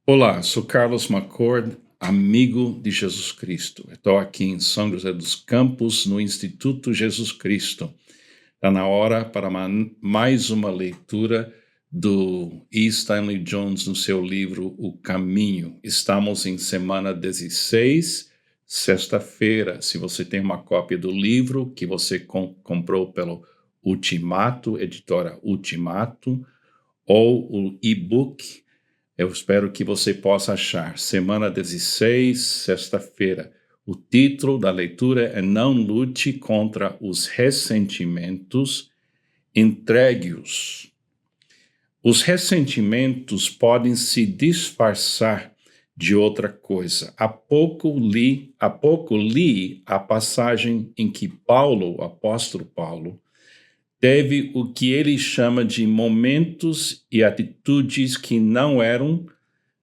Olá, sou Carlos McCord, amigo de Jesus Cristo. Estou aqui em São José dos Campos, no Instituto Jesus Cristo. Está na hora para mais uma leitura do E. Stanley Jones no seu livro O Caminho. Estamos em semana 16, sexta-feira. Se você tem uma cópia do livro que você comprou pelo Ultimato, editora Ultimato, ou o e-book, eu espero que você possa achar. Semana 16, sexta-feira. O título da leitura é Não lute contra os ressentimentos, entregue-os. Os ressentimentos podem se disfarçar de outra coisa. Há pouco li a passagem em que Paulo, o apóstolo Paulo, teve o que ele chama de momentos e atitudes que não eram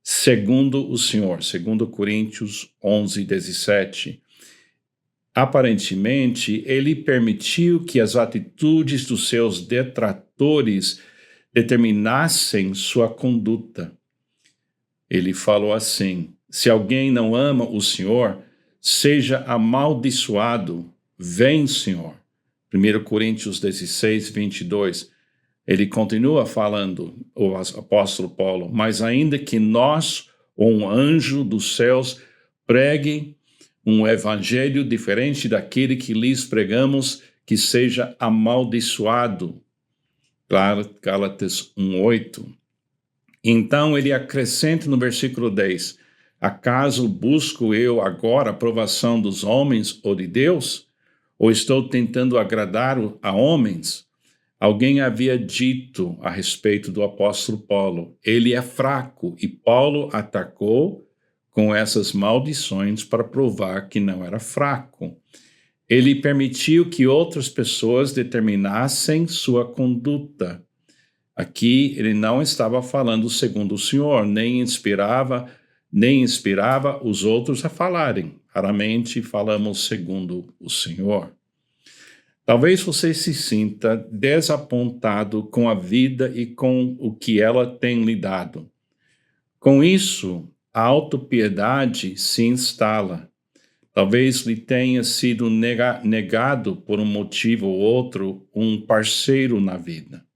segundo o Senhor, segundo Coríntios 11, 17. Aparentemente, ele permitiu que as atitudes dos seus detratores determinassem sua conduta. Ele falou assim: se alguém não ama o Senhor, seja amaldiçoado. Vem, Senhor. 1 Coríntios 16, 22. Ele continua falando, o apóstolo Paulo, mas ainda que nós, ou um anjo dos céus, pregue um evangelho diferente daquele que lhes pregamos, que seja amaldiçoado. Gálatas 1:8. Então ele acrescenta no versículo 10, acaso busco eu agora a aprovação dos homens ou de Deus? Ou estou tentando agradar a homens? Alguém havia dito a respeito do apóstolo Paulo, ele é fraco, e Paulo atacou com essas maldições para provar que não era fraco. Ele permitiu que outras pessoas determinassem sua conduta. Aqui ele não estava falando segundo o Senhor, nem inspirava os outros a falarem. Raramente falamos segundo o Senhor. Talvez você se sinta desapontado com a vida e com o que ela tem lhe dado. Com isso, a autopiedade se instala. Talvez lhe tenha sido negado por um motivo ou outro um parceiro na vida.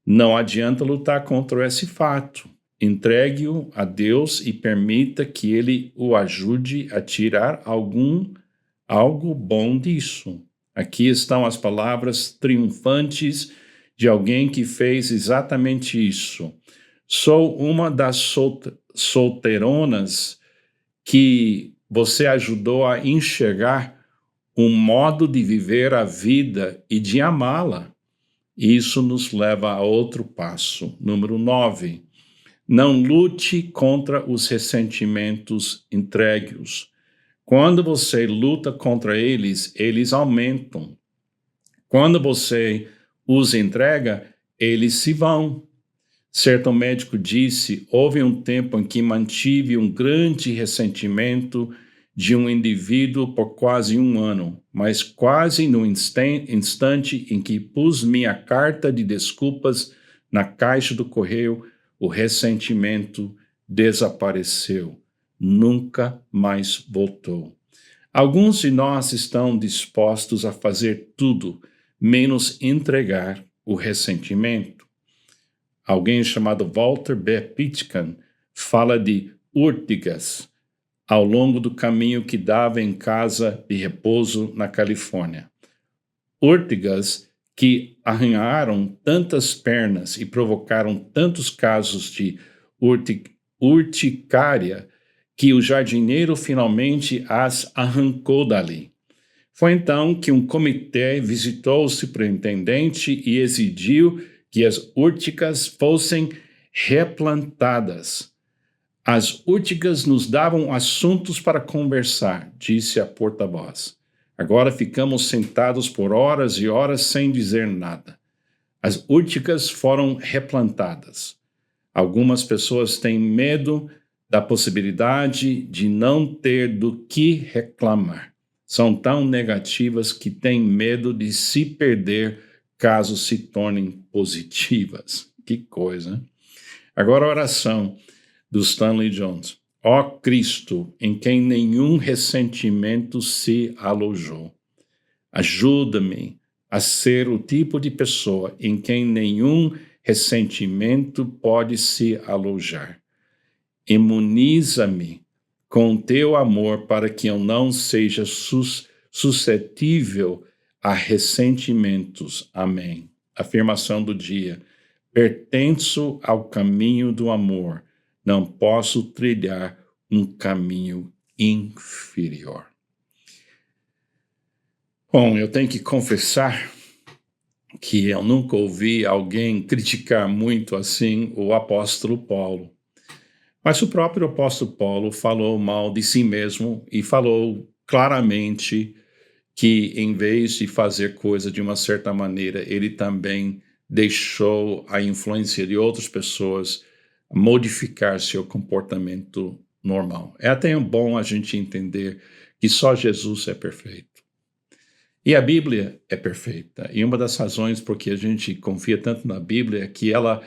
Não adianta lutar contra esse fato. Entregue-o a Deus e permita que Ele o ajude a tirar algo bom disso. Aqui estão as palavras triunfantes de alguém que fez exatamente isso. Sou uma das solteironas que você ajudou a enxergar um modo de viver a vida e de amá-la. Isso nos leva a outro passo. Número 9. Não lute contra os ressentimentos, entregue-os. Quando você luta contra eles, eles aumentam. Quando você os entrega, eles se vão. Certo médico disse: houve um tempo em que mantive um grande ressentimento de um indivíduo por quase um ano, mas quase no instante em que pus minha carta de desculpas na caixa do correio, o ressentimento desapareceu. Nunca mais voltou. Alguns de nós estão dispostos a fazer tudo, menos entregar o ressentimento. Alguém chamado Walter B. Pitkin fala de urtigas ao longo do caminho que dava em casa de repouso na Califórnia. Urtigas que arranharam tantas pernas e provocaram tantos casos de urticária que o jardineiro finalmente as arrancou dali. Foi então que um comitê visitou o superintendente e exigiu que as urticas fossem replantadas. As urticas nos davam assuntos para conversar, disse a porta-voz. Agora ficamos sentados por horas e horas sem dizer nada. As urticas foram replantadas. Algumas pessoas têm medo da possibilidade de não ter do que reclamar. São tão negativas que têm medo de se perder caso se tornem positivas. Que coisa, hein? Agora, oração. do Stanley Jones. Ó Cristo, em quem nenhum ressentimento se alojou, ajuda-me a ser o tipo de pessoa em quem nenhum ressentimento pode se alojar. Imuniza-me com teu amor para que eu não seja suscetível a ressentimentos. Amém. Afirmação do dia. Pertenço ao caminho do amor. Não posso trilhar um caminho inferior. Bom, eu tenho que confessar que eu nunca ouvi alguém criticar muito assim o apóstolo Paulo. Mas o próprio apóstolo Paulo falou mal de si mesmo e falou claramente que, em vez de fazer coisa de uma certa maneira, ele também deixou a influência de outras pessoas modificar seu comportamento normal. É até bom a gente entender que só Jesus é perfeito. E a Bíblia é perfeita. E uma das razões por que a gente confia tanto na Bíblia é que ela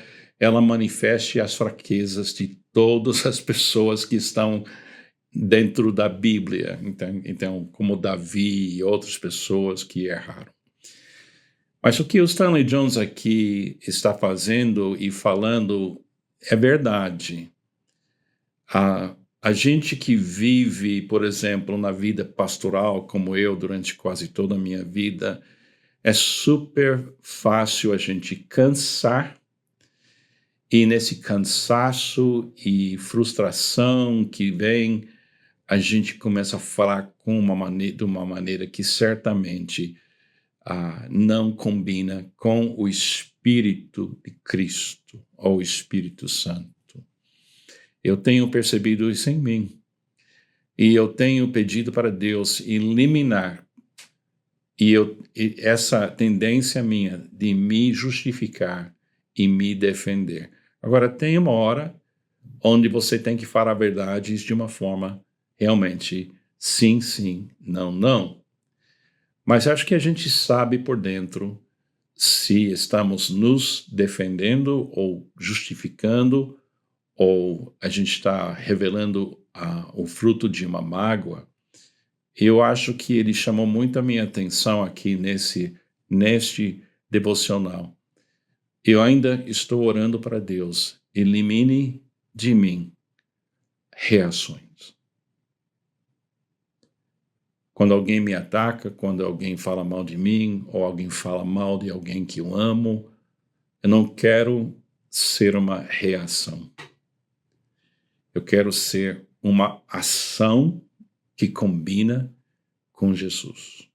manifeste as fraquezas de todas as pessoas que estão dentro da Bíblia. Então, como Davi e outras pessoas que erraram. Mas o que o Stanley Jones aqui está fazendo e falando é verdade. A gente que vive, por exemplo, na vida pastoral, como eu, durante quase toda a minha vida, é super fácil a gente cansar, e nesse cansaço e frustração que vem, a gente começa a falar de uma maneira que certamente não combina com o Espírito de Cristo, ou o Espírito Santo. Eu tenho percebido isso em mim. E eu tenho pedido para Deus eliminar essa tendência minha de me justificar e me defender. Agora, tem uma hora onde você tem que falar verdades de uma forma realmente sim, sim, não, não. Mas acho que a gente sabe por dentro se estamos nos defendendo ou justificando, ou a gente está revelando o fruto de uma mágoa. Eu acho que ele chamou muito a minha atenção aqui neste devocional. Eu ainda estou orando para Deus, elimine de mim reações. Quando alguém me ataca, quando alguém fala mal de mim, ou alguém fala mal de alguém que eu amo, eu não quero ser uma reação. Eu quero ser uma ação que combina com Jesus.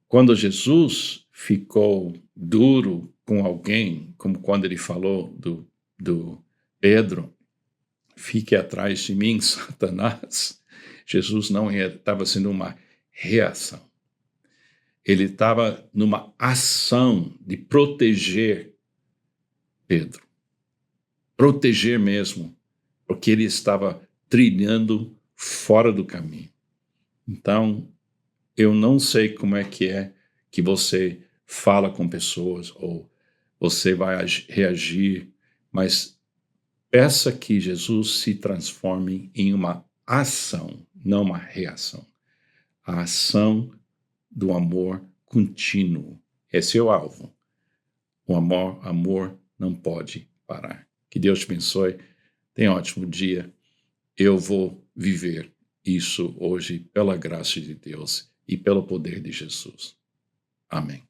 Quando Jesus ficou duro com alguém, como quando ele falou do Pedro, fique atrás de mim, Satanás, Jesus não estava sendo uma reação. Ele estava numa ação de proteger Pedro. Proteger mesmo, porque ele estava trilhando fora do caminho. Então, eu não sei como é que você fala com pessoas ou você vai reagir, mas peça que Jesus se transforme em uma ação, não uma reação. A ação do amor contínuo. Esse é o alvo. O amor não pode parar. Que Deus te abençoe. Tenha um ótimo dia. Eu vou viver isso hoje pela graça de Deus e pelo poder de Jesus. Amém.